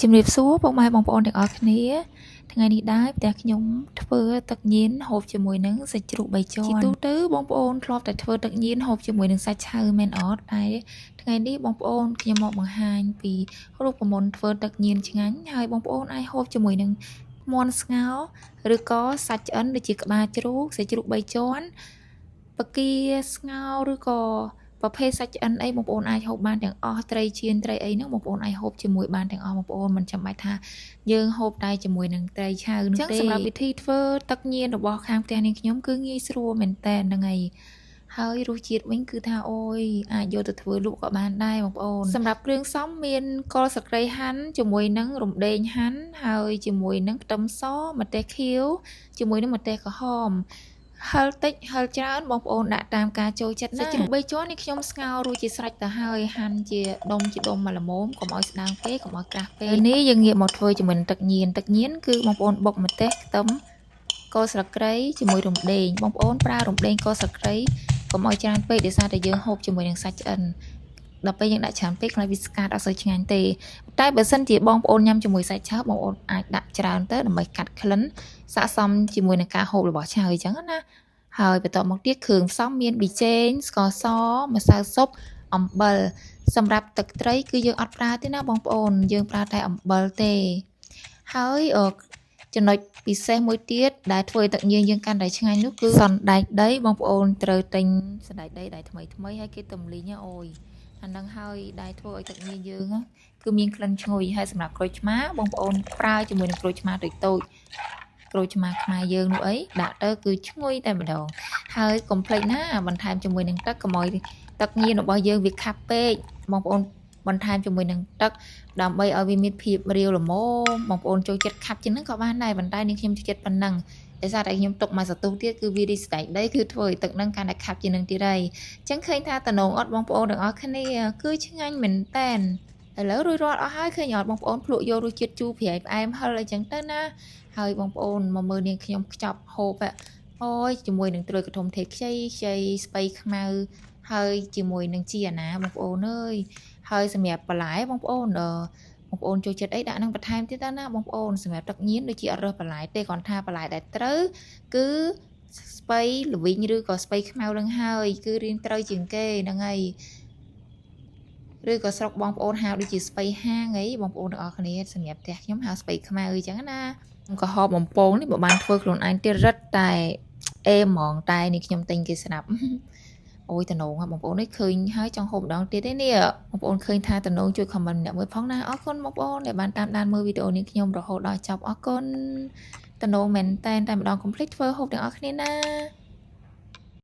ជំរាបសួរពុកម៉ែបងប្អូនទាំងអស់គ្នាថ្ងៃនេះដែរផ្ទះខ្ញុំធ្វើទឹកញៀនហូបជាមួយនឹងសាច់ជ្រូក3ជាន់ជាទូទៅបងប្អូនធ្លាប់តែធ្វើទឹកញៀនហូបជាមួយនឹងសាច់ឆៅមែនអត់តែថ្ងៃនេះបងប្អូនខ្ញុំមកបង្ហាញពីរូបមន្តធ្វើទឹកញៀនឆ្ងាញ់ហើយបងប្អូនអាចហូបជាមួយនឹងមាន់ស្ងោរឬក៏សាច់ឆ្អិនដូចជាក្បាលជ្រូកសាច់ជ្រូក3ជាន់បកាស្ងោរឬក៏ប្រភេទសាច់ឆ្អិនអីបងប្អូនអាចហូបបានទាំងអស់ត្រីចៀនត្រីអីហ្នឹងបងប្អូនអាចហូបជាមួយបានទាំងអស់បងប្អូនមិនចាំបាច់ថាយើងហូបតែជាមួយនឹងត្រីឆៅនោះទេអញ្ចឹងសម្រាប់វិធីធ្វើទឹកញៀនរបស់ខាងផ្ទះនាងខ្ញុំគឺងាយស្រួលមែនតើហ្នឹងហើយហើយរសជាតិវិញគឺថាអូយអាចយកទៅធ្វើលក់ក៏បានដែរបងប្អូនសម្រាប់គ្រឿងផ្សំមានគល់ស្លឹកគ្រៃហាន់ជាមួយនឹងរំដេងហាន់ហើយជាមួយនឹងខ្ទឹមសម្ទេសខៀវជាមួយនឹងម្ទេសក្រហមហឹលតិចហឹលច្រើនបងប្អូនដាក់តាមការចូលចិត្តណាសាច់ជ្រូក3ជាន់នេះខ្ញុំស្ងោររួចជាស្រេចទៅហើយហាន់ជាដុំមកល្មមកុំឲ្យស្ដើងពេកកុំឲ្យក្រាស់ពេកនេះយើងងាកមកធ្វើជាមួយនឹងទឹកញៀនគឺបងប្អូនបុកម្ទេសខ្ទឹមគល់ស្លឹកគ្រៃជាមួយរំដេងបងប្អូនប្រើរំដេងគល់ស្លឹកគ្រៃកុំឲ្យច្រើនពេកដោយសារតែយើងហូបជាមួយនឹងសាច់ឆ្អិនដល់ពេលយើងដាក់ច្រើនពេកខ្លាចវាស្កាត់អត់សូវឆ្ងាញ់ទេតែបើសិនជាបងប្អូនញ៉ាំជាមួយសាច់ឆៅបងប្អូនអាចដាក់ច្រើនទៅដើម្បីកាត់ក្លិនស័ក្តិសមជាមួយនឹងការហូបរបស់ឆៅអញ្ចឹងណាហើយបន្តមកទៀតគ្រឿងផ្សំមានប៊ីចេងស្ករសម្សៅស៊ុបអំបិលសម្រាប់ទឹកត្រីគឺយើងអត់ប្រើទេណាបងប្អូនយើងប្រើតែអំបិលទេហើយចំណុចពិសេសមួយទៀតដែលធ្វើឲ្យទឹកញៀនយើងកាន់តែឆ្ងាញ់នោះគឺសណ្តែកដីបងប្អូនត្រូវទិញសណ្តែកដីដែលថ្មីហើយគេទំលីងអូយអាហ្នឹងហើយដែលធ្វើឲ្យទឹកញៀនយើងគឺមានក្លិនឈ្ងុយហើយសម្រាប់ក្រូចឆ្មាបងប្អូនប្រើជាមួយនឹងក្រូចឆ្មាតូចក្រូចឆ្មាខ្មែរយើងនោះអីដាក់ទៅគឺឈ្ងុយតែម្ដងហើយកុំភ្លេចណាបន្ថែមជាមួយនឹងទឹកកុំឲ្យទឹកញៀនរបស់យើងវាខាប់ពេកបងប្អូនបន្ថែមជាមួយនឹងទឹកដើម្បីឲ្យវាមានភាពរាវល្មមបងប្អូនចូលចិត្តខាប់ជាងហ្នឹងក៏បានដែរប៉ុន្តែនាងខ្ញុំចូលចិត្តប៉ុណ្ណឹងដោយសារតែខ្ញុំទុកមកសន្ទុះទៀតគឺវារីស្តេកដីគឺធ្វើឲ្យទឹកហ្នឹងកាន់តែខាប់ជាងហ្នឹងទៀតហើយអញ្ចឹងឃើញថាតំណងអត់បងប្អូនទាំងអស់គ្នាគឺឆ្ងាញ់មែនតែនឥឡូវរួចរាល់អស់ហើយឃើញអត់បងប្អូនភ្លក់យករសជាតិជូរប្រៃផ្អែមហឹរអីចឹងទៅណាហើយបងប្អូនមកមើលនាងខ្ញុំខ្ចប់ហូបអូយជាមួយនឹងត្រួយកធំទេខ្ចីស្ពៃខ្មៅហើយជាមួយនឹងជីអាណាបងប្អូនអើយហើយសម្រាប់បន្លែបងប្អូនចូលចិត្តអីដាក់នឹងបន្ថែមទៀតទៅណាបងប្អូនសម្រាប់ទឹកញៀនដូចជាអត់រើសបន្លែទេគ្រាន់ថាបន្លែដែលត្រូវគឺស្ពៃល្វីងឬក៏ស្ពៃខ្មៅនឹងហើយគឺរៀងត្រូវជាងគេហ្នឹងហើយឬក៏ស្រុកបងប្អូនហៅដូចជាស្ពៃហាងអីបងប្អូនទាំងអស់គ្នាសម្រាប់ផ្ទះខ្ញុំហៅស្ពៃខ្មៅអញ្ចឹងណាកំហបបំពងនេះបើបានធ្វើខ្លួនឯងទៀតរឹតតែអេហ្មងតែនេះខ្ញុំទិញគេស្រាប់អូយតំណងបងប្អូននេះឃើញហើយចង់ហូបម្ដងទៀតទេនេះបងប្អូនឃើញថាតំណងជួយ comment ម្នាក់មួយផងណាអរគុណបងប្អូនដែលបានតាមដានមើលវីដេអូនេះខ្ញុំរហូតដល់ចប់អរគុណតំណងមែនតែម្ដង complete ធ្វើហូបទាំងអស់គ្នាណា